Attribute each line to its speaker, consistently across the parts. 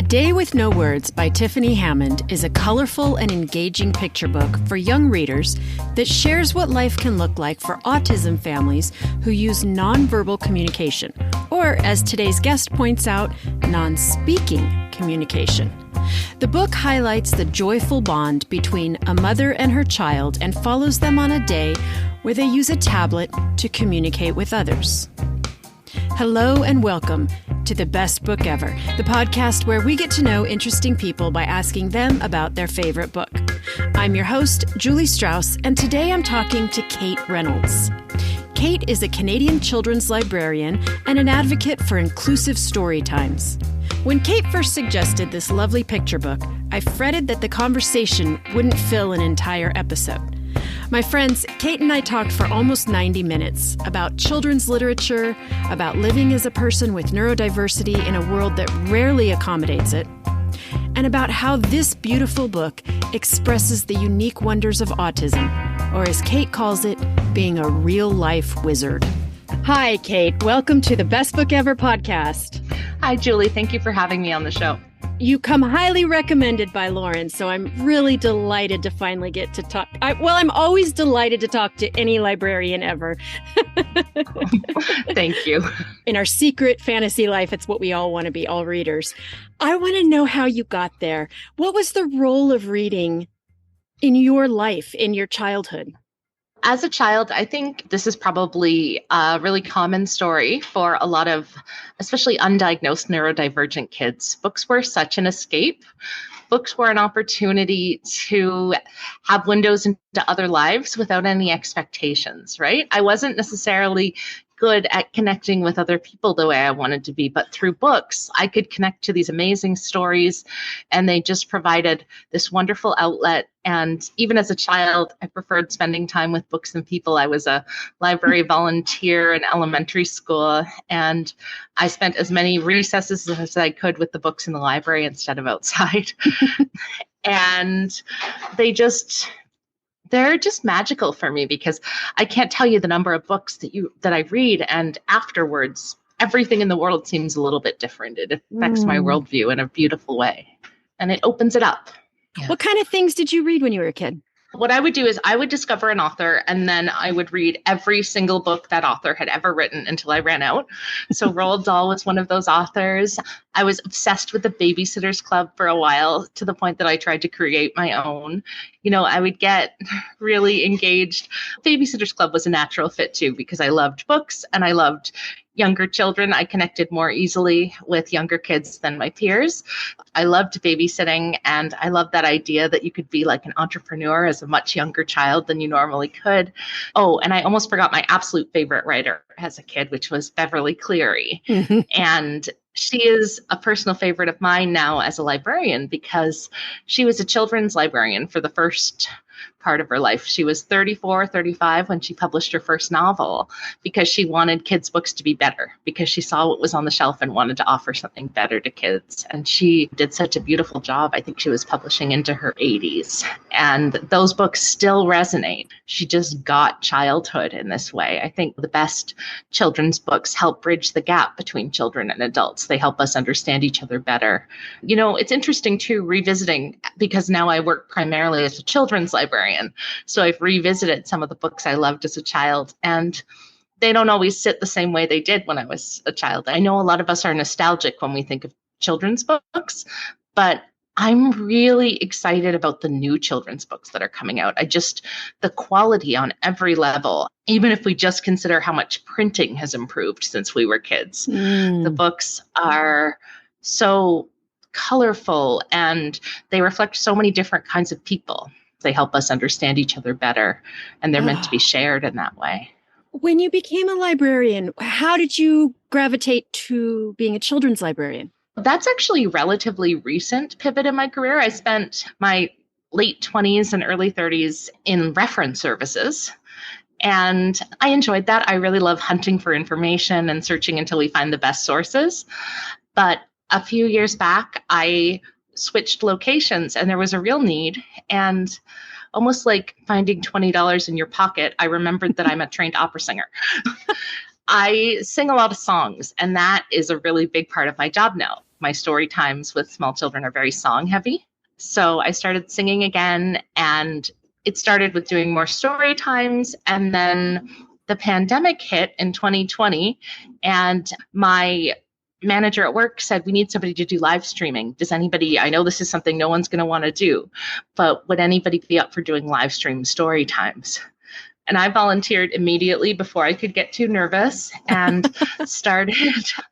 Speaker 1: A Day with No Words by Tiffany Hammond is a colorful and engaging picture book for young readers that shares what life can look like for autism families who use nonverbal communication, or as today's guest points out, non-speaking communication. The book highlights the joyful bond between a mother and her child and follows them on a day where they use a tablet to communicate with others. Hello and welcome to The Best Book Ever, the podcast where we get to know interesting people by asking them about their favorite book. I'm your host, Julie Strauss, and today I'm talking to Kate Reynolds. Kate is a Canadian children's librarian and an advocate for inclusive story times. When Kate first suggested this lovely picture book, I fretted that the conversation wouldn't fill an entire episode. My friends, Kate and I talked for almost 90 minutes about children's literature, about living as a person with neurodiversity in a world that rarely accommodates it, and about how this beautiful book expresses the unique wonders of autism, or as Kate calls it, being a real-life wizard. Hi, Kate. Welcome to the Best Book Ever podcast.
Speaker 2: Hi, Julie. Thank you for having me on the show.
Speaker 1: You come highly recommended by Lauren, so I'm really delighted to finally get to talk. I'm always delighted to talk to any librarian ever.
Speaker 2: Thank you.
Speaker 1: In our secret fantasy life, it's what we all want to be, all readers. I want to know how you got there. What was the role of reading in your life, in your childhood?
Speaker 2: As a child, I think this is probably a really common story for a lot of, especially undiagnosed neurodivergent kids. Books were such an escape. Books were an opportunity to have windows into other lives without any expectations, right? I wasn't necessarily good at connecting with other people the way I wanted to be, but through books, I could connect to these amazing stories, and they just provided this wonderful outlet. And even as a child, I preferred spending time with books and people. I was a library volunteer in elementary school, and I spent as many recesses as I could with the books in the library instead of outside. And they're just magical for me because I can't tell you the number of books that I read, and afterwards, everything in the world seems a little bit different. It affects my worldview in a beautiful way, and it opens it up.
Speaker 1: Yeah. What kind of things did you read when you were a kid?
Speaker 2: What I would do is I would discover an author, and then I would read every single book that author had ever written until I ran out. So Roald Dahl was one of those authors. I was obsessed with the Babysitter's Club for a while, to the point that I tried to create my own. You know, I would get really engaged. Babysitter's Club was a natural fit too, because I loved books and I loved younger children. I connected more easily with younger kids than my peers. I loved babysitting, and I loved that idea that you could be like an entrepreneur as a much younger child than you normally could. Oh, and I almost forgot my absolute favorite writer as a kid, which was Beverly Cleary. And she is a personal favorite of mine now as a librarian, because she was a children's librarian for the first part of her life. She was 34, 35 when she published her first novel, because she wanted kids' books to be better, because she saw what was on the shelf and wanted to offer something better to kids. And she did such a beautiful job. I think she was publishing into her 80s, and those books still resonate. She just got childhood in this way. I think the best children's books help bridge the gap between children and adults. They help us understand each other better. You know, it's interesting too, revisiting, because now I work primarily as a children's librarian. So I've revisited some of the books I loved as a child, and they don't always sit the same way they did when I was a child. I know a lot of us are nostalgic when we think of children's books, but I'm really excited about the new children's books that are coming out. The quality on every level, even if we just consider how much printing has improved since we were kids. The books are so colorful, and they reflect so many different kinds of people. They help us understand each other better, and they're meant to be shared in that way.
Speaker 1: When you became a librarian, how did you gravitate to being a children's librarian?
Speaker 2: That's actually a relatively recent pivot in my career. I spent my late 20s and early 30s in reference services, and I enjoyed that. I really love hunting for information and searching until we find the best sources. But a few years back, I switched locations, and there was a real need. And almost like finding $20 in your pocket, I remembered that I'm a trained opera singer. I sing a lot of songs, and that is a really big part of my job now. my story times with small children are very song heavy. So I started singing again, and it started with doing more story times. And then the pandemic hit in 2020, and my manager at work said, we need somebody to do live streaming. Does anybody, I know this is something no one's going to want to do, but would anybody be up for doing live stream story times? And I volunteered immediately before I could get too nervous and started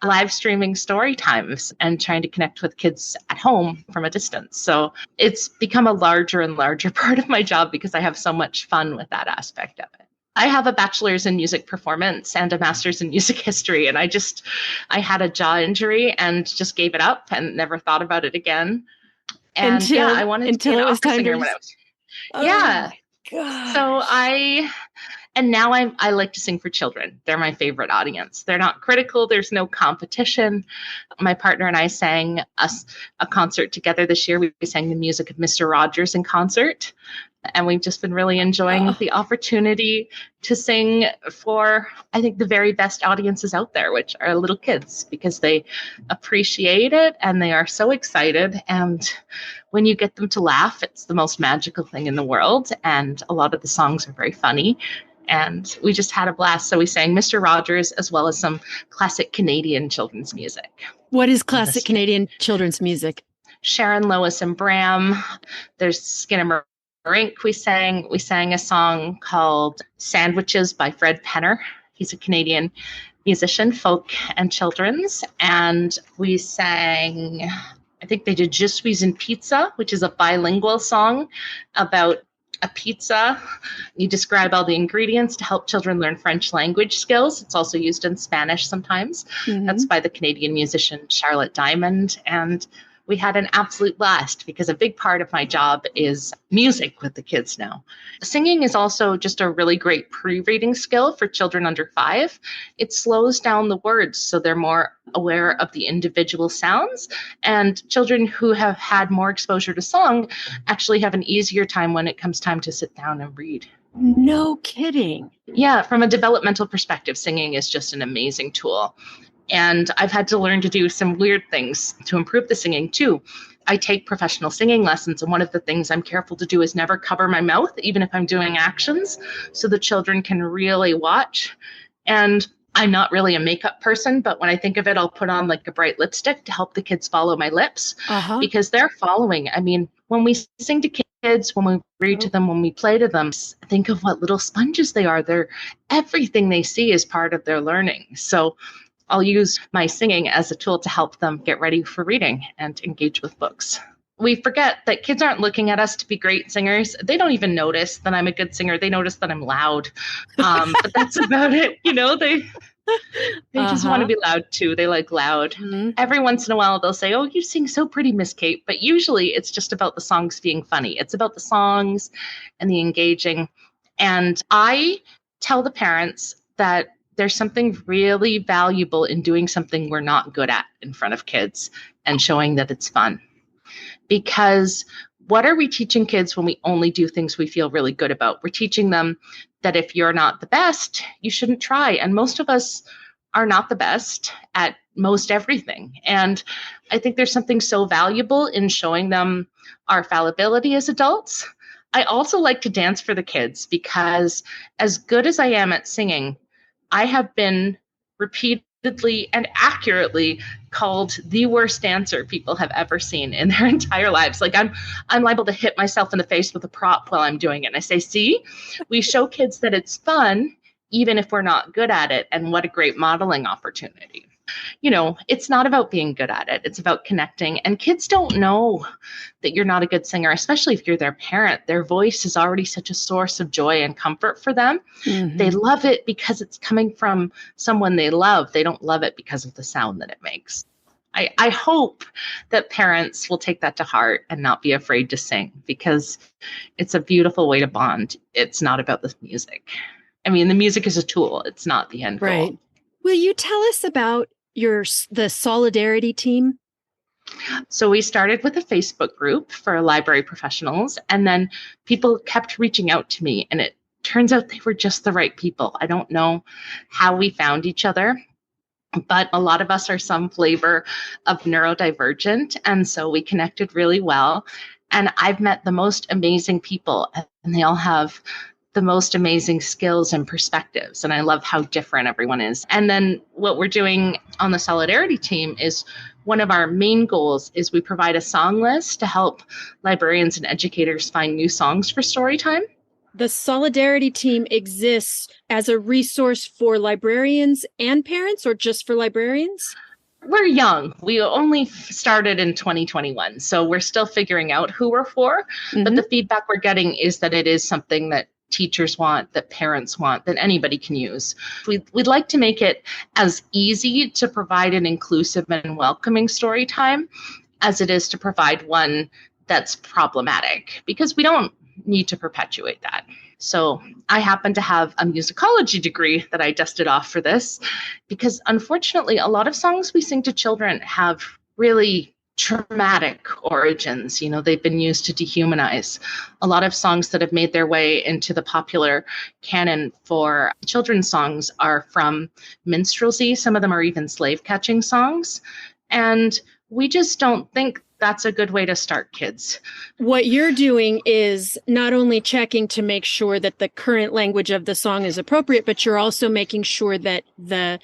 Speaker 2: live streaming story times and trying to connect with kids at home from a distance. So it's become a larger and larger part of my job because I have so much fun with that aspect of it. I have a bachelor's in music performance and a master's in music history. And I had a jaw injury and just gave it up and never thought about it again. And I wanted to be an opera singer when I was. Yeah.
Speaker 1: God.
Speaker 2: So now I like to sing for children. They're my favorite audience. They're not critical. There's no competition. My partner and I sang a concert together this year. We sang the music of Mr. Rogers in concert. And we've just been really enjoying the opportunity to sing for, I think, the very best audiences out there, which are little kids, because they appreciate it and they are so excited. And when you get them to laugh, it's the most magical thing in the world. And a lot of the songs are very funny. And we just had a blast. So we sang Mr. Rogers as well as some classic Canadian children's music.
Speaker 1: What is classic Canadian children's music?
Speaker 2: Sharon, Lois, and Bram. There's Skinnamarink. We sang a song called Sandwiches by Fred Penner. He's a Canadian musician, folk and children's. And we sang, I think they did Je suis une pizza, which is a bilingual song about a pizza. You describe all the ingredients to help children learn French language skills. It's also used in Spanish sometimes. Mm-hmm. That's by the Canadian musician Charlotte Diamond. And we had an absolute blast because a big part of my job is music with the kids now. Singing is also just a really great pre-reading skill for children under 5. It slows down the words so they're more aware of the individual sounds. And children who have had more exposure to song actually have an easier time when it comes time to sit down and read.
Speaker 1: No kidding.
Speaker 2: Yeah, from a developmental perspective, singing is just an amazing tool. And I've had to learn to do some weird things to improve the singing too. I take professional singing lessons, and one of the things I'm careful to do is never cover my mouth, even if I'm doing actions, so the children can really watch. And I'm not really a makeup person, but when I think of it, I'll put on like a bright lipstick to help the kids follow my lips because they're following. I mean, when we sing to kids, when we read to them, when we play to them, think of what little sponges they are. Everything they see is part of their learning. So I'll use my singing as a tool to help them get ready for reading and engage with books. We forget that kids aren't looking at us to be great singers. They don't even notice that I'm a good singer. They notice that I'm loud. But that's about it. You know, they just want to be loud too. They like loud. Mm-hmm. Every once in a while, they'll say, "Oh, you sing so pretty, Miss Kate." But usually it's just about the songs being funny. It's about the songs and the engaging. And I tell the parents that there's something really valuable in doing something we're not good at in front of kids and showing that it's fun. Because what are we teaching kids when we only do things we feel really good about? We're teaching them that if you're not the best, you shouldn't try. And most of us are not the best at most everything. And I think there's something so valuable in showing them our fallibility as adults. I also like to dance for the kids because as good as I am at singing, I have been repeatedly and accurately called the worst dancer people have ever seen in their entire lives. Like I'm liable to hit myself in the face with a prop while I'm doing it. And I say, see, we show kids that it's fun, even if we're not good at it. And what a great modeling opportunity. You know, it's not about being good at it. It's about connecting. And kids don't know that you're not a good singer, especially if you're their parent. Their voice is already such a source of joy and comfort for them. Mm-hmm. They love it because it's coming from someone they love. They don't love it because of the sound that it makes. I hope that parents will take that to heart and not be afraid to sing because it's a beautiful way to bond. It's not about the music. I mean, the music is a tool. It's not the end goal.
Speaker 1: Right. Will you tell us about the Solidarity team?
Speaker 2: So we started with a Facebook group for library professionals, and then people kept reaching out to me, and it turns out they were just the right people. I don't know how we found each other. but a lot of us are some flavor of neurodivergent. And so we connected really well. And I've met the most amazing people, and they all have the most amazing skills and perspectives. And I love how different everyone is. And then what we're doing on the Solidarity team is one of our main goals is we provide a song list to help librarians and educators find new songs for Storytime.
Speaker 1: The Solidarity team exists as a resource for librarians and parents, or just for librarians?
Speaker 2: We're young. We only started in 2021, so we're still figuring out who we're for. Mm-hmm. But the feedback we're getting is that it is something that teachers want, that parents want, that anybody can use. We'd like to make it as easy to provide an inclusive and welcoming story time as it is to provide one that's problematic, because we don't need to perpetuate that. So I happen to have a musicology degree that I dusted off for this, because unfortunately, a lot of songs we sing to children have really traumatic origins. You know, they've been used to dehumanize. A lot of songs that have made their way into the popular canon for children's songs are from minstrelsy. Some of them are even slave catching songs. And we just don't think that's a good way to start kids.
Speaker 1: What you're doing is not only checking to make sure that the current language of the song is appropriate, but you're also making sure that the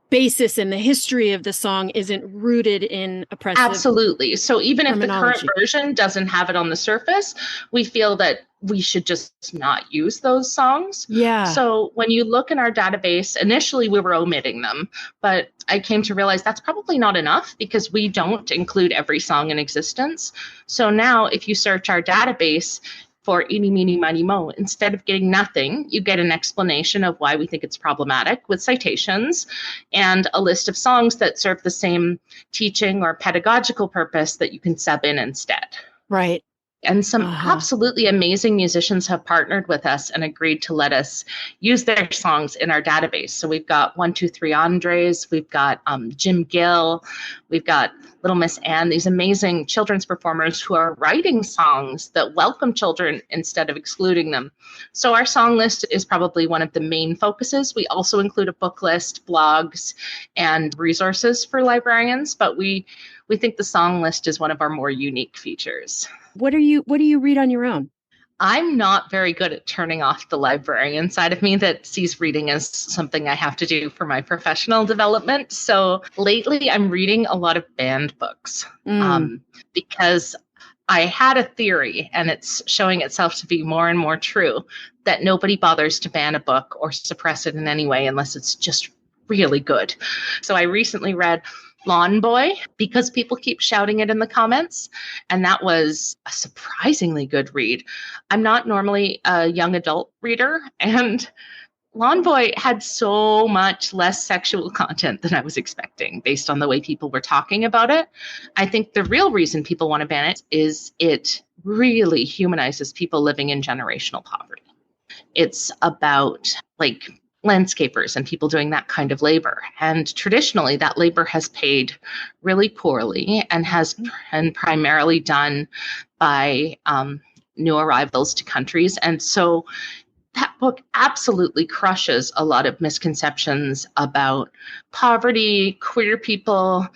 Speaker 1: basis and the history of the song isn't rooted in oppressive.
Speaker 2: Absolutely. So even if the current version doesn't have it on the surface, we feel that we should just not use those songs.
Speaker 1: Yeah.
Speaker 2: So when you look in our database, initially we were omitting them, but I came to realize that's probably not enough, because we don't include every song in existence. So now if you search our database for eeny, meeny, miny, mo, instead of getting nothing, you get an explanation of why we think it's problematic with citations and a list of songs that serve the same teaching or pedagogical purpose that you can sub in instead.
Speaker 1: Right.
Speaker 2: And some absolutely amazing musicians have partnered with us and agreed to let us use their songs in our database. So we've got 123 Andres, we've got Jim Gill, we've got Little Miss Anne, these amazing children's performers who are writing songs that welcome children instead of excluding them. So our song list is probably one of the main focuses. We also include a book list, blogs, and resources for librarians, but we think the song list is one of our more unique features.
Speaker 1: What do you read on your own?
Speaker 2: I'm not very good at turning off the librarian side of me that sees reading as something I have to do for my professional development. So lately I'm reading a lot of banned books because I had a theory, and it's showing itself to be more and more true, that nobody bothers to ban a book or suppress it in any way unless it's just really good. So I recently read Lawn Boy because people keep shouting it in the comments, and that was a surprisingly good read. I'm not normally a young adult reader, and Lawn Boy had so much less sexual content than I was expecting based on the way people were talking about it. I think the real reason people want to ban it is it really humanizes people living in generational poverty. It's about landscapers and people doing that kind of labor. And traditionally, that labor has paid really poorly and has been primarily done by new arrivals to countries. And so that book absolutely crushes a lot of misconceptions about poverty, queer people,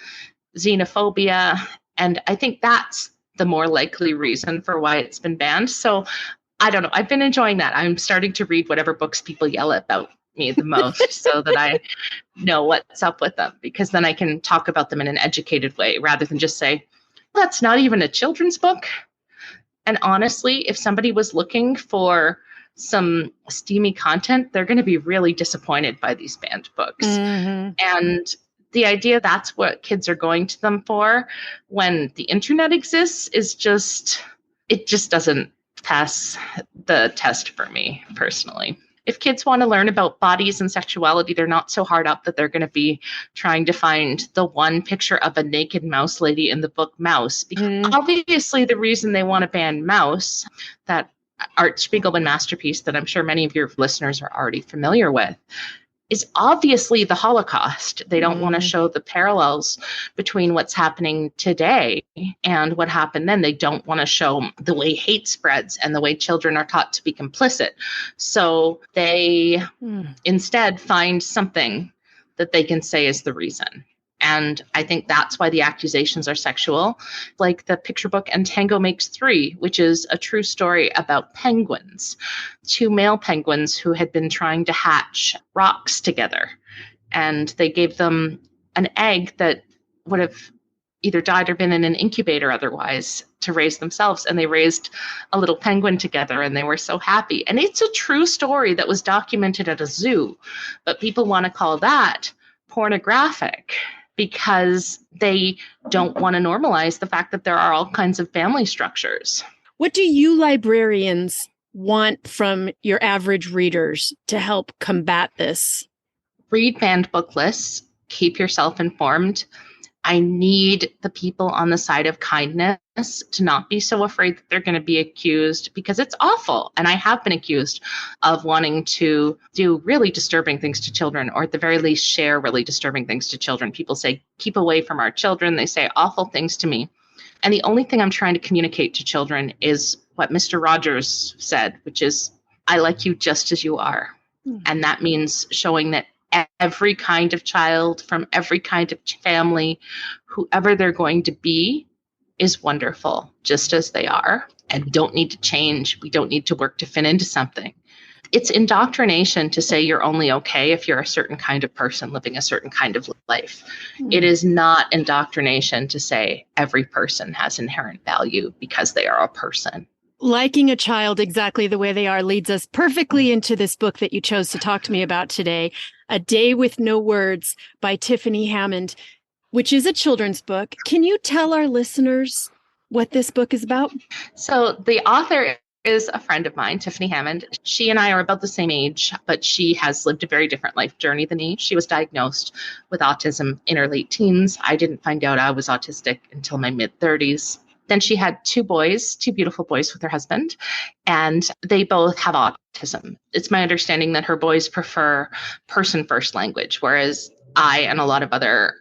Speaker 2: xenophobia. And I think that's the more likely reason for why it's been banned. So I don't know. I've been enjoying that. I'm starting to read whatever books people yell about me the most so that I know what's up with them, because then I can talk about them in an educated way rather than just say, that's not even a children's book. And honestly, if somebody was looking for some steamy content, they're going to be really disappointed by these banned books. Mm-hmm. And the idea that's what kids are going to them for when the internet exists is it just doesn't pass the test for me personally. If kids want to learn about bodies and sexuality, they're not so hard up that they're going to be trying to find the one picture of a naked mouse lady in the book Mouse. Obviously, the reason they want to ban Mouse, that Art Spiegelman masterpiece that I'm sure many of your listeners are already familiar with, is obviously the Holocaust. They don't want to show the parallels between what's happening today and what happened then. They don't want to show the way hate spreads and the way children are taught to be complicit. So they instead find something that they can say is the reason. And I think that's why the accusations are sexual. Like the picture book And Tango Makes Three, which is a true story about penguins, two male penguins who had been trying to hatch rocks together. And they gave them an egg that would have either died or been in an incubator otherwise to raise themselves. And they raised a little penguin together and they were so happy. And it's a true story that was documented at a zoo. But people want to call that pornographic because they don't want to normalize the fact that there are all kinds of family structures.
Speaker 1: What do you librarians want from your average readers to help combat this?
Speaker 2: Read banned book lists, keep yourself informed. I need the people on the side of kindness to not be so afraid that they're going to be accused, because it's awful. And I have been accused of wanting to do really disturbing things to children, or at the very least share really disturbing things to children. People say, keep away from our children. They say awful things to me. And the only thing I'm trying to communicate to children is what Mr. Rogers said, which is, I like you just as you are. And that means showing that every kind of child from every kind of family, whoever they're going to be, is wonderful just as they are and don't need to change. We don't need to work to fit into something. It's indoctrination to say you're only okay if you're a certain kind of person living a certain kind of life. It is not indoctrination to say every person has inherent value because they are a person.
Speaker 1: Liking a child exactly the way they are leads us perfectly into this book that you chose to talk to me about today, A Day with No Words by Tiffany Hammond, which is a children's book. Can you tell our listeners what this book is about?
Speaker 2: So the author is a friend of mine, Tiffany Hammond. She and I are about the same age, but she has lived a very different life journey than me. She was diagnosed with autism in her late teens. I didn't find out I was autistic until my mid-30s. Then she had two boys, two beautiful boys with her husband, and they both have autism. It's my understanding that her boys prefer person-first language, whereas I and a lot of other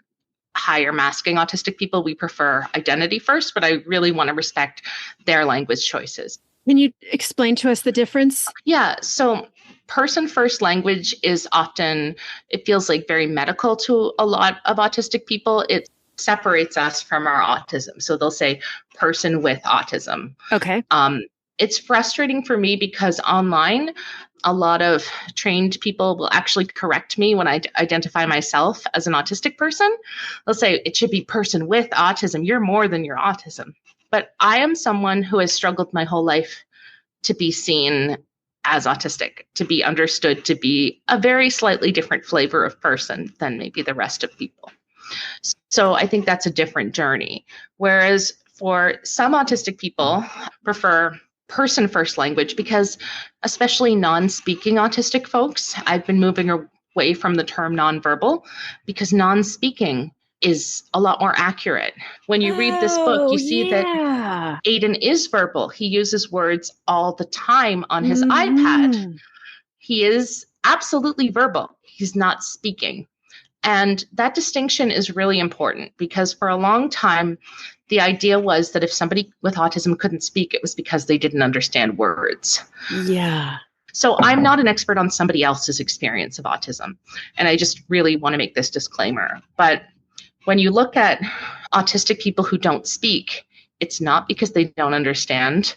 Speaker 2: higher masking autistic people, we prefer identity first, but I really want to respect their language choices.
Speaker 1: Can you explain to us the difference?
Speaker 2: Yeah, so person-first language is often, it feels like very medical to a lot of autistic people. It separates us from our autism. So they'll say person with autism.
Speaker 1: Okay.
Speaker 2: It's frustrating for me because online, a lot of trained people will actually correct me when I identify myself as an autistic person. They'll say it should be person with autism. You're more than your autism. But I am someone who has struggled my whole life to be seen as autistic, to be understood, to be a very slightly different flavor of person than maybe the rest of people. So I think that's a different journey. Whereas for some autistic people prefer person-first language because especially non-speaking autistic folks, I've been moving away from the term nonverbal because non-speaking is a lot more accurate. When you read this book, you see that Aiden is verbal. He uses words all the time on his iPad. He is absolutely verbal. He's not speaking. And that distinction is really important because for a long time, the idea was that if somebody with autism couldn't speak, it was because they didn't understand words.
Speaker 1: Yeah.
Speaker 2: So I'm not an expert on somebody else's experience of autism. And I just really want to make this disclaimer. But when you look at autistic people who don't speak, it's not because they don't understand.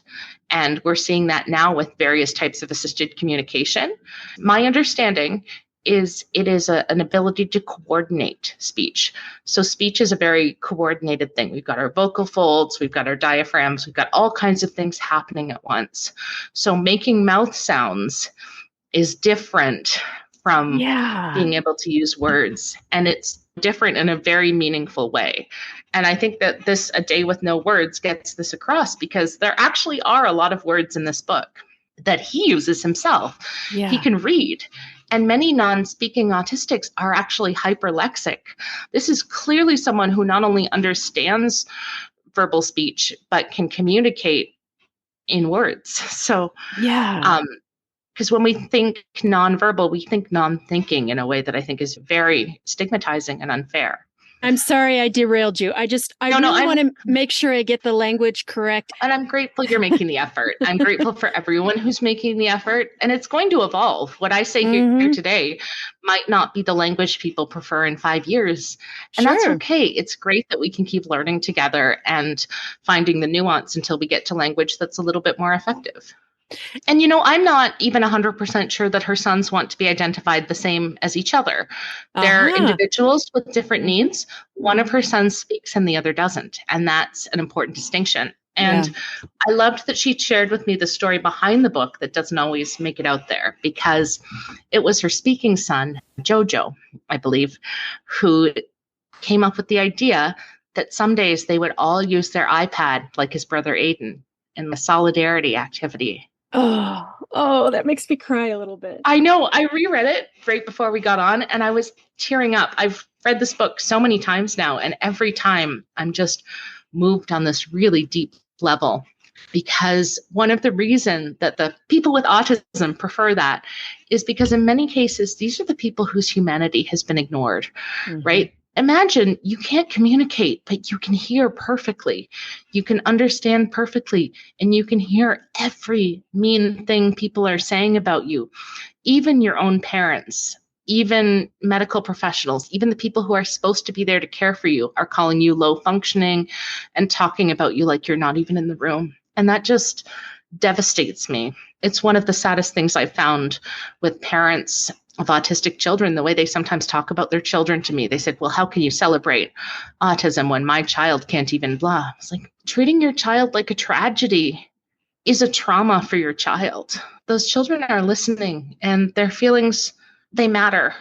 Speaker 2: And we're seeing that now with various types of assisted communication. My understanding is it is an ability to coordinate speech. So speech is a very coordinated thing. We've got our vocal folds, we've got our diaphragms, we've got all kinds of things happening at once. So making mouth sounds is different from being able to use words. And it's different in a very meaningful way. And I think that this A Day with No Words gets this across because there actually are a lot of words in this book that he uses himself.
Speaker 1: Yeah.
Speaker 2: He can read. And many non-speaking autistics are actually hyperlexic. This is clearly someone who not only understands verbal speech, but can communicate in words. So, because when we think nonverbal, we think non-thinking in a way that I think is very stigmatizing and unfair.
Speaker 1: I'm sorry I derailed you. I really want to make sure I get the language correct.
Speaker 2: And I'm grateful you're making the effort. I'm grateful for everyone who's making the effort. And it's going to evolve. What I say here today might not be the language people prefer in 5 years. And that's okay. It's great that we can keep learning together and finding the nuance until we get to language that's a little bit more effective. And, I'm not even 100% sure that her sons want to be identified the same as each other. They're individuals with different needs. One of her sons speaks and the other doesn't. And that's an important distinction. And I loved that she shared with me the story behind the book that doesn't always make it out there, because it was her speaking son, Jojo, I believe, who came up with the idea that some days they would all use their iPad like his brother Aiden in the solidarity activity.
Speaker 1: Oh, that makes me cry a little bit.
Speaker 2: I know. I reread it right before we got on and I was tearing up. I've read this book so many times now, and every time I'm just moved on this really deep level, because one of the reasons that the people with autism prefer that is because in many cases, these are the people whose humanity has been ignored, right? Imagine you can't communicate, but you can hear perfectly. You can understand perfectly, and you can hear every mean thing people are saying about you, even your own parents, even medical professionals, even the people who are supposed to be there to care for you are calling you low functioning and talking about you like you're not even in the room. And that just devastates me. It's one of the saddest things I've found with parents of autistic children, the way they sometimes talk about their children to me. They said, well, how can you celebrate autism when my child can't even blah? It's like, treating your child like a tragedy is a trauma for your child. Those children are listening and their feelings, they matter.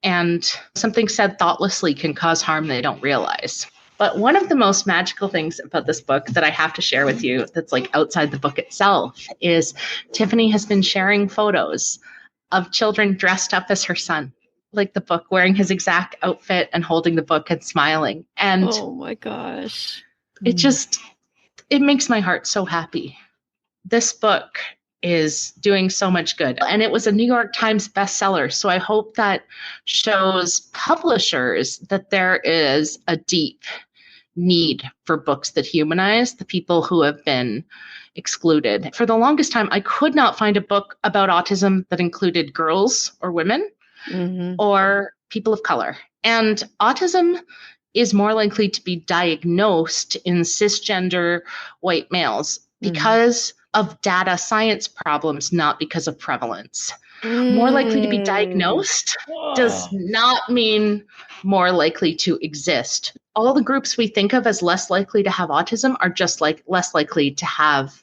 Speaker 2: And something said thoughtlessly can cause harm they don't realize. But one of the most magical things about this book that I have to share with you that's like outside the book itself is Tiffany has been sharing photos of children dressed up as her son, like the book, wearing his exact outfit and holding the book and smiling. And
Speaker 1: oh my gosh,
Speaker 2: it makes my heart so happy. This book is doing so much good. And it was a New York Times bestseller. So I hope that shows publishers that there is a deep need for books that humanize the people who have been excluded. For the longest time, I could not find a book about autism that included girls or women or people of color. And autism is more likely to be diagnosed in cisgender white males because of data science problems, not because of prevalence. More likely to be diagnosed does not mean more likely to exist. All the groups we think of as less likely to have autism are just like less likely to have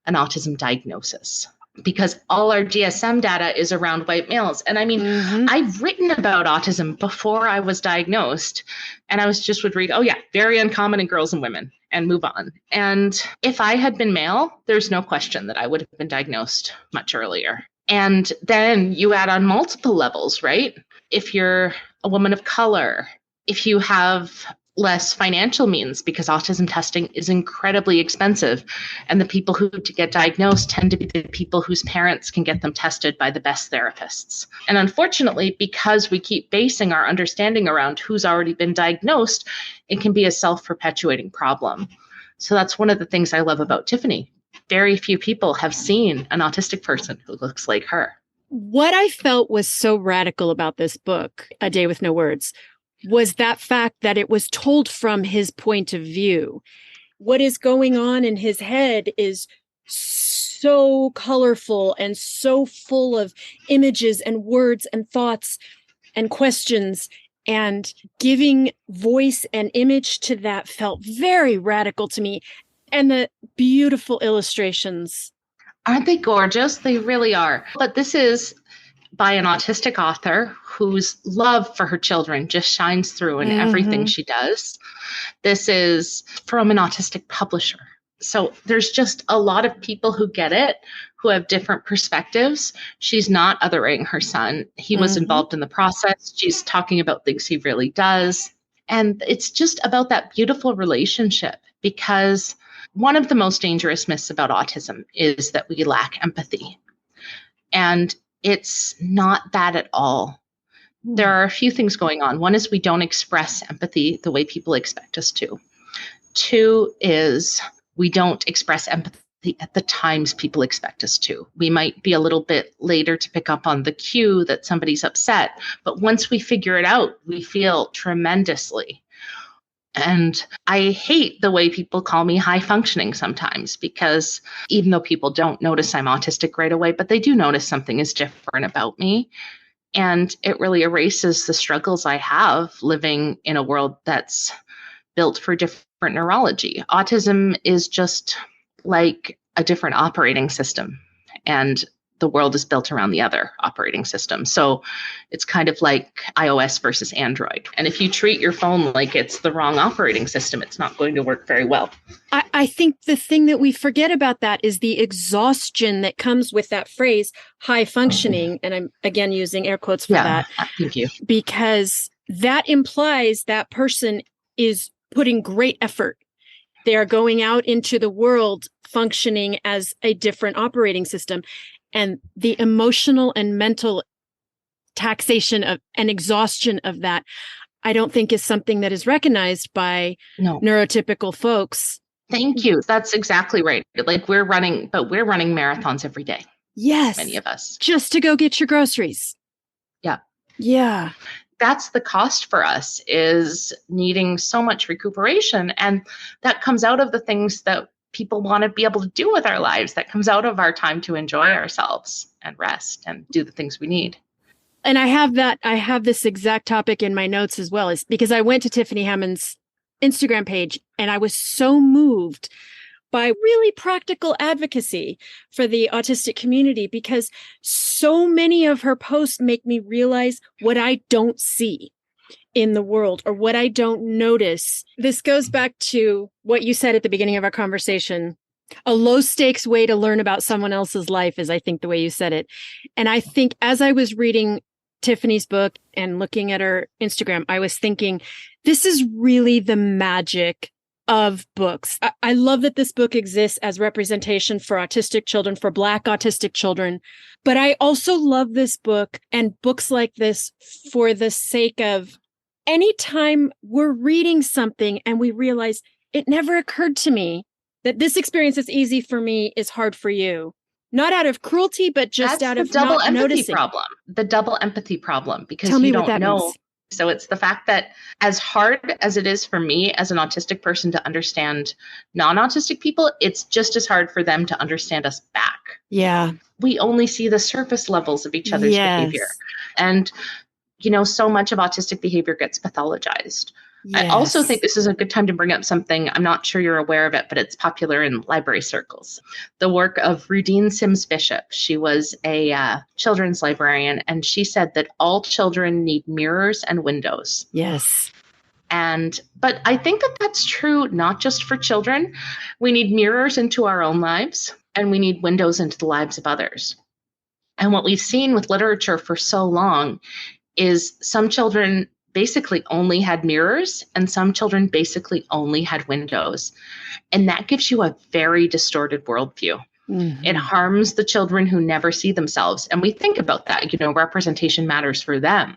Speaker 2: an autism diagnosis, because all our DSM data is around white males. And I mean, I've written about autism before I was diagnosed, and I would read, oh yeah, very uncommon in girls and women, and move on. And if I had been male, there's no question that I would have been diagnosed much earlier. And then you add on multiple levels, right? If you're a woman of color, if you have less financial means, because autism testing is incredibly expensive, and the people who get diagnosed tend to be the people whose parents can get them tested by the best therapists. And unfortunately, because we keep basing our understanding around who's already been diagnosed, it can be a self-perpetuating problem. So that's one of the things I love about Tiffany. Very few people have seen an autistic person who looks like her.
Speaker 1: What I felt was so radical about this book, A Day with No Words, was that fact that it was told from his point of view. What is going on in his head is so colorful and so full of images and words and thoughts and questions, and giving voice and image to that felt very radical to me. And the beautiful illustrations.
Speaker 2: Aren't they gorgeous? They really are. But this is by an autistic author whose love for her children just shines through in everything she does. This is from an autistic publisher. So there's just a lot of people who get it, who have different perspectives. She's not othering her son. He was involved in the process. She's talking about things he really does. And it's just about that beautiful relationship, because one of the most dangerous myths about autism is that we lack empathy. And it's not that at all. There are a few things going on. One is we don't express empathy the way people expect us to. Two is we don't express empathy at the times people expect us to. We might be a little bit later to pick up on the cue that somebody's upset, but once we figure it out, we feel tremendously. And I hate the way people call me high functioning sometimes, because even though people don't notice I'm autistic right away, but they do notice something is different about me. And it really erases the struggles I have living in a world that's built for different neurology. Autism is just like a different operating system, and the world is built around the other operating system. So it's kind of like iOS versus Android. And if you treat your phone like it's the wrong operating system, it's not going to work very well.
Speaker 1: I think the thing that we forget about that is the exhaustion that comes with that phrase, high functioning. And I'm again using air quotes for that.
Speaker 2: Thank you.
Speaker 1: Because that implies that person is putting great effort. They are going out into the world functioning as a different operating system. And the emotional and mental taxation of and exhaustion of that, I don't think is something that is recognized by neurotypical folks.
Speaker 2: Thank you. That's exactly right. Like we're running marathons every day.
Speaker 1: Yes.
Speaker 2: Many of us.
Speaker 1: Just to go get your groceries.
Speaker 2: Yeah.
Speaker 1: Yeah.
Speaker 2: That's the cost for us, is needing so much recuperation. And that comes out of the things that people want to be able to do with our lives. That comes out of our time to enjoy ourselves and rest and do the things we need.
Speaker 1: And I have this exact topic in my notes as well, is because I went to Tiffany Hammond's Instagram page and I was so moved by really practical advocacy for the autistic community, because so many of her posts make me realize what I don't see in the world or what I don't notice. This goes back to what you said at the beginning of our conversation. A low stakes way to learn about someone else's life is, I think, the way you said it. And I think as I was reading Tiffany's book and looking at her Instagram, I was thinking, this is really the magic of books. I love that this book exists as representation for autistic children, for Black autistic children. But I also love this book and books like this for the sake of anytime we're reading something and we realize it never occurred to me that this experience that's easy for me is hard for you. Not out of cruelty, but just out of not noticing.
Speaker 2: The double empathy problem, because
Speaker 1: Tell me
Speaker 2: you
Speaker 1: what
Speaker 2: don't
Speaker 1: that
Speaker 2: know.
Speaker 1: means.
Speaker 2: So it's the fact that as hard as it is for me as an autistic person to understand non-autistic people, it's just as hard for them to understand us back.
Speaker 1: Yeah.
Speaker 2: We only see the surface levels of each other's behavior. And, so much of autistic behavior gets pathologized. Yes. I also think this is a good time to bring up something. I'm not sure you're aware of it, but it's popular in library circles. The work of Rudine Sims Bishop. She was a children's librarian, and she said that all children need mirrors and windows.
Speaker 1: Yes.
Speaker 2: But I think that that's true not just for children. We need mirrors into our own lives, and we need windows into the lives of others. And what we've seen with literature for so long is some children basically only had mirrors and some children basically only had windows. And that gives you a very distorted worldview. Mm-hmm. It harms the children who never see themselves. And we think about that, representation matters for them.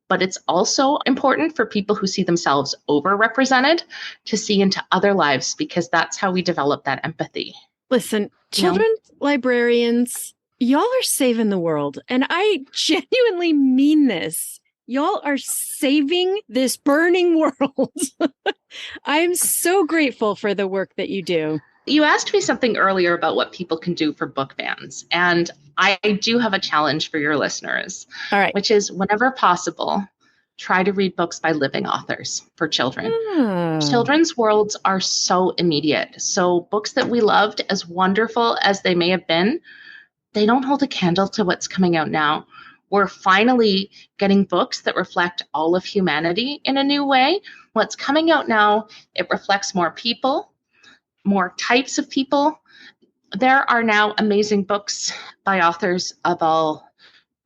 Speaker 2: But it's also important for people who see themselves overrepresented to see into other lives, because that's how we develop that empathy.
Speaker 1: Listen, children's librarians, y'all are saving the world. And I genuinely mean this. Y'all are saving this burning world. I'm so grateful for the work that you do.
Speaker 2: You asked me something earlier about what people can do for book bans. And I do have a challenge for your listeners.
Speaker 1: All right.
Speaker 2: Which is, whenever possible, try to read books by living authors for children. Children's worlds are so immediate. So books that we loved, as wonderful as they may have been, they don't hold a candle to what's coming out now. We're finally getting books that reflect all of humanity in a new way. What's coming out now, it reflects more people, more types of people. There are now amazing books by authors of all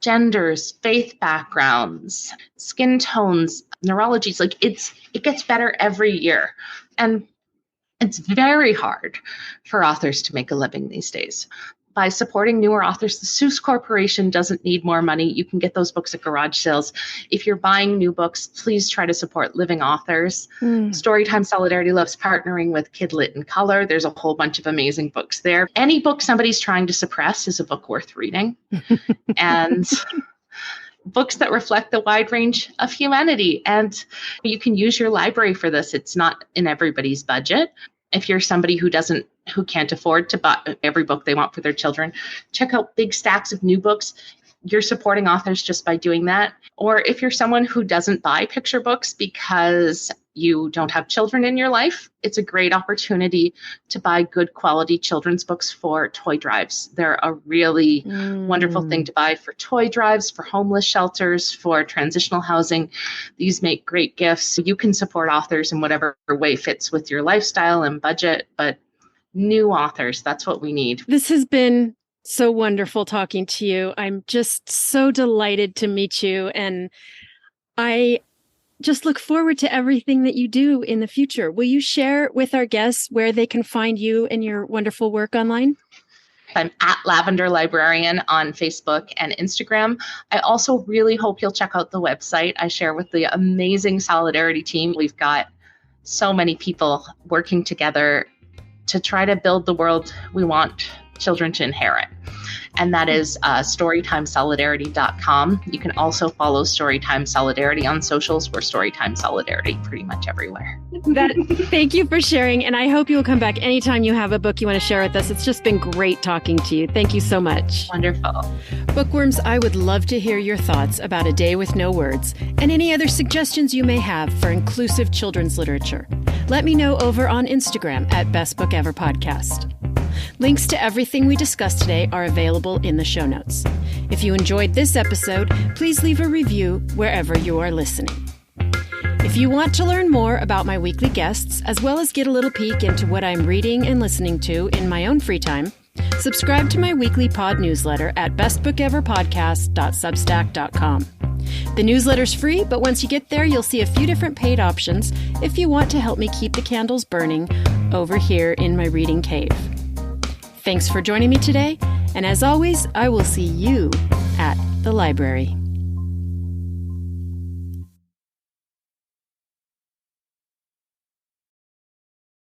Speaker 2: genders, faith backgrounds, skin tones, neurologies. Like it gets better every year. And it's very hard for authors to make a living these days. by supporting newer authors. The Seuss Corporation doesn't need more money. You can get those books at garage sales. If you're buying new books, please try to support living authors. Storytime Solidarity loves partnering with Kidlit and Color. There's a whole bunch of amazing books there. Any book somebody's trying to suppress is a book worth reading. And books that reflect the wide range of humanity. And you can use your library for this. It's not in everybody's budget. If you're somebody who can't afford to buy every book they want for their children, check out big stacks of new books. You're supporting authors just by doing that. Or if you're someone who doesn't buy picture books because you don't have children in your life, it's a great opportunity to buy good quality children's books for toy drives. They're a really wonderful thing to buy for toy drives, for homeless shelters, for transitional housing. These make great gifts. You can support authors in whatever way fits with your lifestyle and budget, but new authors, that's what we need.
Speaker 1: This has been so wonderful talking to you. I'm just so delighted to meet you, and I just look forward to everything that you do in the future. Will you share with our guests where they can find you and your wonderful work online?
Speaker 2: I'm at Lavender Librarian on Facebook and Instagram. I also really hope you'll check out the website. I share with the amazing Solidarity team. We've got so many people working together to try to build the world we want children to inherit. And that is storytimesolidarity.com. You can also follow Storytime Solidarity on socials. We're Storytime Solidarity pretty much everywhere.
Speaker 1: Thank you for sharing. And I hope you'll come back anytime you have a book you want to share with us. It's just been great talking to you. Thank you so much.
Speaker 2: Wonderful.
Speaker 1: Bookworms, I would love to hear your thoughts about A Day with No Words and any other suggestions you may have for inclusive children's literature. Let me know over on Instagram at Best Book Ever Podcast. Links to everything we discussed today are available in the show notes. If you enjoyed this episode, please leave a review wherever you are listening. If you want to learn more about my weekly guests, as well as get a little peek into what I'm reading and listening to in my own free time, subscribe to my weekly pod newsletter at bestbookeverpodcast.substack.com. The newsletter's free, but once you get there, you'll see a few different paid options if you want to help me keep the candles burning over here in my reading cave. Thanks for joining me today, and as always, I will see you at the library.